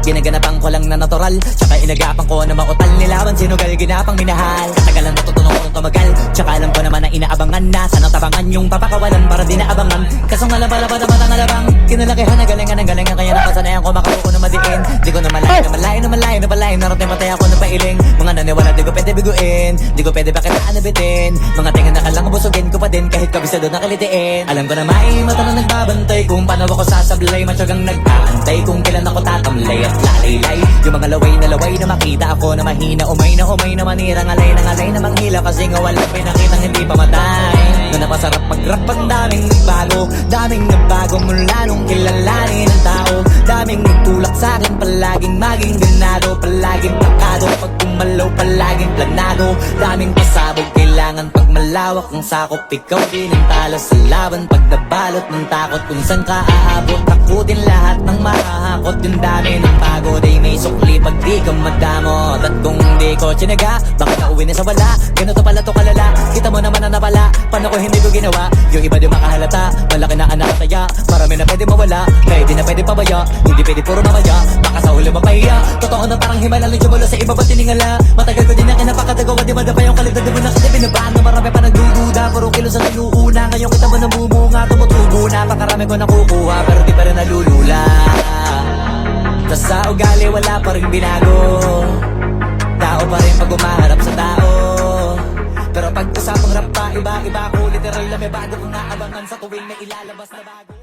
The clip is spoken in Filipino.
Ginaganapan ko lang na natural, tsaka inagapan ko na mautal. Nilaban sinugal, ginapang minahal. Katagalan natutunan kong tumagal, tsaka alam ko naman na inaabangan na. Sanang tabangan yung papakawalan para di naabangan. Kasong alabalaban naman ang alabang kinalakihan na galingan ng galingan. Kaya napasanayan ko makabuko na madiin. Di ko na malayo, na malayo, na malayo, na malayo. Narating matay ako ng pailing. Mga naniwala di ko pwede biguin, di ko pwede pakitaan na bitin. Mga tinga na kalang busugin ko pa din kahit kabisado na kalitiin. Alam ko na may mata na nagbabantay kung paano ako sasablay. Matyagang nag-aantay kung kailan ako tatamlay at lalaylay. Yung mga laway na makita ako na mahina. Umay na manira, ngalay na manghila. Kasi nga walang pinakitang hindi pamatay. Na napasarap mag-rap ang daming nagbago mula nung kilalanin ang tao. Daming nagtulak sa'kin, palaging maging ganado, palaging plakado. Pag kumalaw, palaging planado. Daming pasabog, kailangan pag malawak ang sakop. Ikaw din ang talo sa laban pag nabalot ng takot. Kung saan ka aabot, ako din lahat ng mahahakot. Yung dami ng pagod ay may sukli pag di ka madamot. At kung hindi ko tsinaga, baka nauwi na sa wala. Ganito pala to kalala, kita mo naman na napala. Paano ko hindi ko ginawa, yung iba di makahalata. Malaki na anak taya, marami na pwede mawala. Pwede na pwede pabaya, hindi pwede puro mamaya. Baka sa huli mapahiya, totoo na parang himala. Lalo mula sa iba ba tiningala. Matagal ko din na kinapakatagawa, di madapa yung kalibad. Di mo na kasi binabaan na marami pa nagdududa. Puro kilos ang inuuna, ngayon kita mo namumunga. Tumutubo na, pakarami ko nakukuha, pero di pa rin nalulula. Tas sa ugali wala pa rin binago. Tao pa rin pag umaharap sa tao. Pero pag usapang rap pa, iba ko literal na may bago kong naabangan sa tuwing may ilalabas na bago.